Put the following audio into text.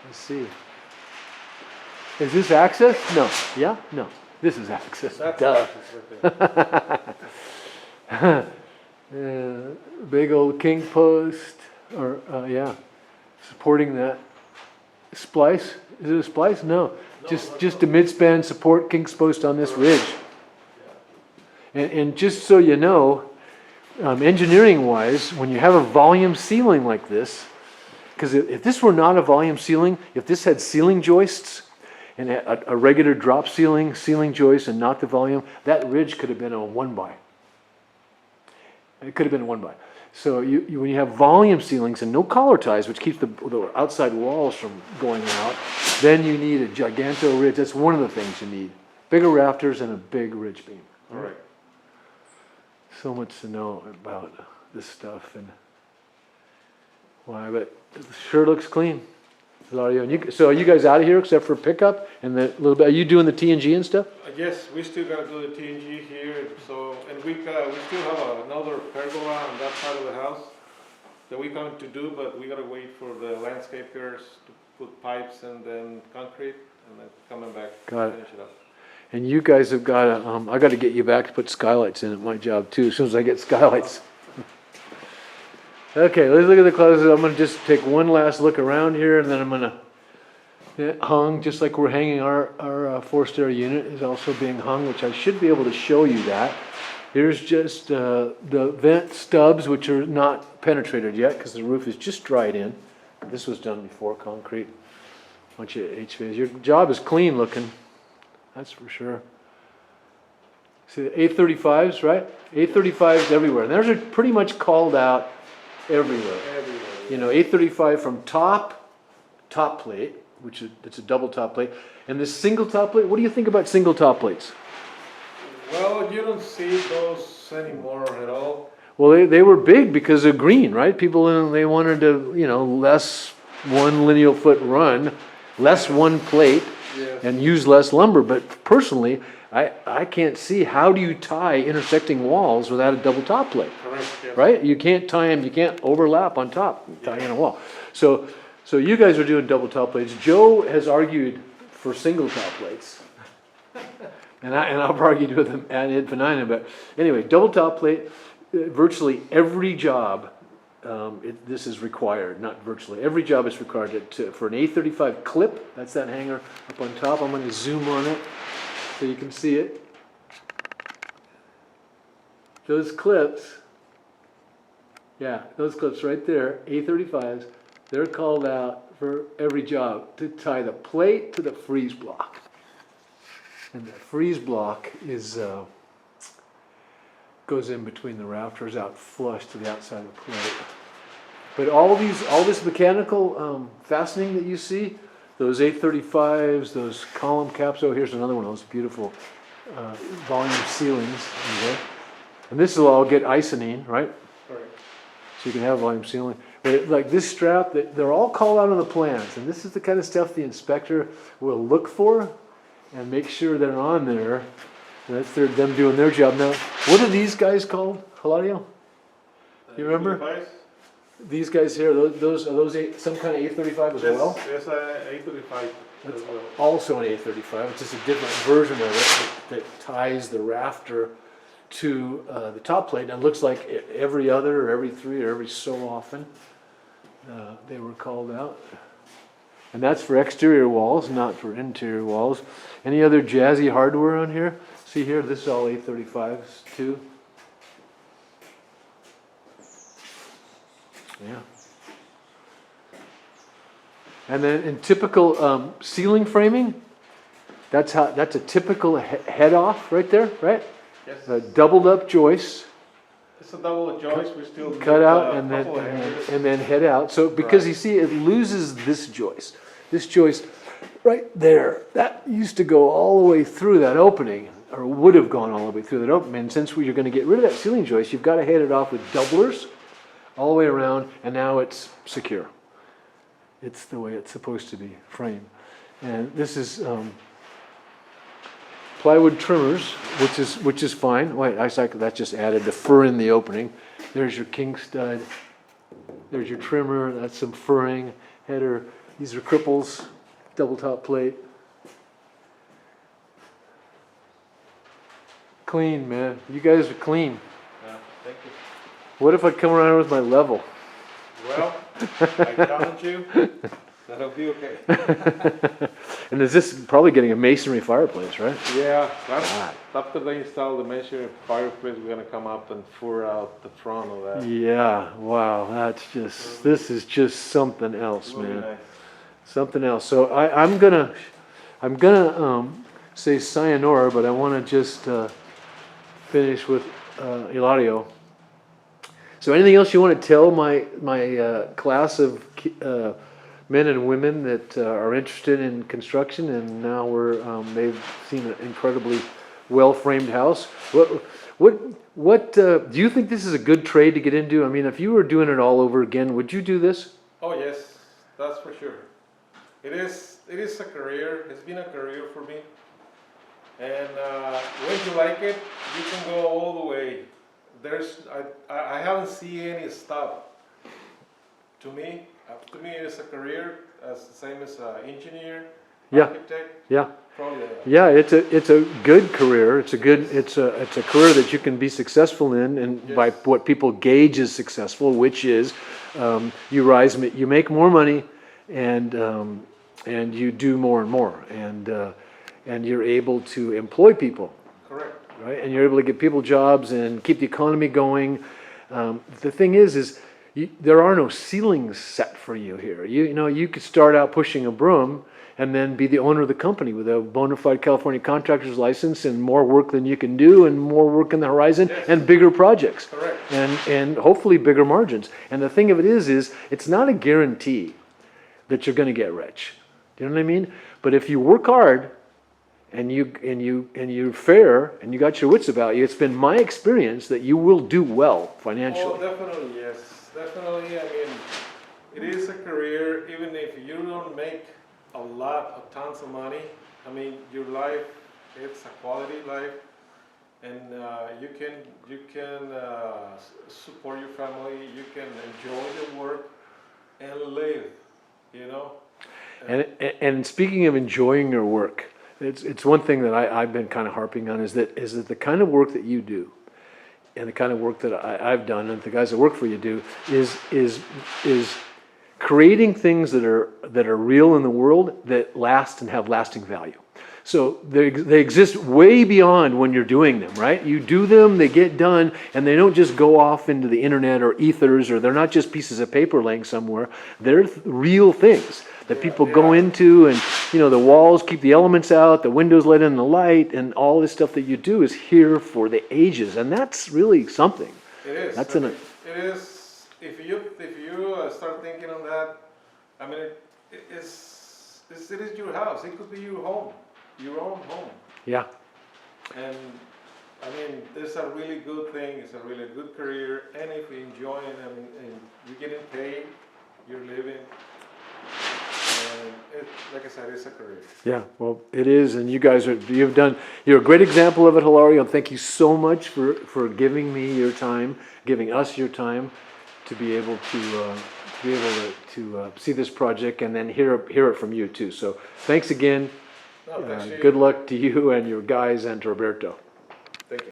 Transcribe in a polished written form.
Let's see. Is this access? No. Yeah? No. This is access. That's Duh. access right there. Big old king post, or yeah, supporting that splice. Is it a splice? No, just a midspan support king's post on this ridge. And just so you know, engineering-wise, when you have a volume ceiling like this, because if this were not a volume ceiling, if this had ceiling joists and a regular drop ceiling joist and not the volume, that ridge could have been a 1x. It could have been a 1x. So when you have volume ceilings and no collar ties, which keeps the outside walls from going out, then you need a giganto ridge. That's one of the things you need. Bigger rafters and a big ridge beam. All right. So much to know about this stuff and why, but it sure looks clean. Hilario, and so are you guys out of here except for pickup and the little bit? Are you doing the T&G and stuff? Yes, we still gotta do the T&G here, so, and we still have another pergola on that side of the house that we're going to do, but we gotta wait for the landscapers to put pipes and then concrete, and then coming back to finish it up. And you guys have got to, I got to get you back to put skylights in at my job too, as soon as I get skylights. Okay, let's look at the closets. I'm going to just take one last look around here, and then I'm going to hung, just like we're hanging our four-stair unit is also being hung, which I should be able to show you that. Here's just the vent stubs, which are not penetrated yet because the roof is just dried in. This was done before, concrete. Bunch of HVAC. Your job is clean looking. That's for sure. See the A35s, right? A35s everywhere. And those are pretty much called out everywhere. You know, A35 from top plate, which is it's a double top plate, and this single top plate. What do you think about single top plates? Well, you don't see those anymore at all. Well, they were big because of green, right? People, they wanted to, you know, less one lineal foot run, less one plate. Yes. And use less lumber, but personally, I can't see how do you tie intersecting walls without a double top plate, Correct, yes. right? You can't tie them, you can't overlap on top, tie in a wall. So you guys are doing double top plates. Joe has argued for single top plates, and I've argued with him ad infinitum. But anyway, double top plate, virtually every job. This is required, not virtually. Every job is required for an A35 clip. That's that hanger up on top. I'm going to zoom on it so you can see it. Those clips, yeah, those clips right there, A35s, they're called out for every job to tie the plate to the freeze block. And the freeze block goes in between the rafters out flush to the outside of the plate. But all this mechanical fastening that you see, those A35s, those column caps, oh, here's another one of those beautiful volume ceilings. Okay. And this will all get isonine, right? Correct. So you can have volume ceiling. But like this strap, they're all called out on the plans. And this is the kind of stuff the inspector will look for and make sure they're on there. That's them doing their job. Now, what are these guys called, Hilario? You remember? A35s? These guys here, are those some kind of A35 as well? Yes, A35 as well. Also an A35, it's just a different version of it that ties the rafter to the top plate. And it looks like every other or every three or every so often they were called out. And that's for exterior walls, not for interior walls. Any other jazzy hardware on here? See here, this is all A35s too. Yeah. And then in typical ceiling framing, that's a typical head off right there, right? Yes. A doubled up joist. It's a double joist. We still Cut need out a and couple of hangers. then head out. So because you see, it loses this joist. This joist right there, that used to go all the way through that opening, or would have gone all the way through that opening. And since you're going to get rid of that ceiling joist, you've got to head it off with doublers all the way around, and now it's secure. It's the way it's supposed to be framed. And this is plywood trimmers, which is fine. Wait, that just added the fur in the opening. There's your king stud. There's your trimmer. That's some furring, header, These are cripples, double top plate. Clean, man. You guys are clean. Yeah, thank you. What if I come around with my level? Well, I challenge you, that'll be okay. And is this probably getting a masonry fireplace, right? Yeah, God. after they install the masonry fireplace, we're gonna come up and fur out the front of that. Yeah, wow, that's just, this is just something else, Really man. nice. Something else. So I'm gonna say sayonara, but I wanna just finish with Ilario. So anything else you want to tell my class of men and women that are interested in construction, and now they've seen an incredibly well-framed house? What do you think this is a good trade to get into? I mean, if you were doing it all over again, would you do this? Oh yes, that's for sure. It is a career. It's been a career for me. And when you like it, you can go all the way. I haven't seen any stop. To me, it's a career as the same as an engineer, Yeah. architect. Yeah. Probably. Yeah, it's a good career. It's a career that you can be successful in, and Yes. by what people gauge as successful, which is you make more money, and you do more and more, and you're able to employ people, Correct. right? And you're able to get people jobs and keep the economy going. The thing is there are no ceilings set for you here. You know, you could start out pushing a broom and then be the owner of the company with a bona fide California contractor's license, and more work than you can do, and more work in the horizon, Yes. and bigger projects. Correct. And hopefully bigger margins. And the thing of it is it's not a guarantee that you're going to get rich. Do you know what I mean? But if you work hard and you're fair and you got your wits about you, it's been my experience that you will do well Oh, financially. definitely, yes. Definitely, I mean, it is a career, even if you don't make a lot of tons of money. I mean, your life, it's a quality life, and you can support your family, you can enjoy the work and live, you know? And speaking of enjoying your work, it's one thing that I've been kind of harping on is that the kind of work that you do, and the kind of work that I've done, and the guys that work for you do, is creating things that are real in the world, that last and have lasting value. So they exist way beyond when you're doing them, right? You do them, they get done, and they don't just go off into the internet or ethers, or they're not just pieces of paper laying somewhere. They're real things that people go into, and the walls keep the elements out, the windows let in the light, and all this stuff that you do is here for the ages, and that's really something. It is. That's It is. If you start thinking on that, I mean, it is your house. It could be your home, your own home. Yeah. And I mean, it's a really good thing. It's a really good career, and if you enjoy it, and you're getting paid, you're living. And like I said, it's a career. Yeah, well, it is, and you're a great example of it, Hilario, and thank you so much for giving me your time, giving us your time to be able to see this project, and then hear it from you too. So thanks again. No, thanks to you. Good luck to you and your guys, and to Roberto.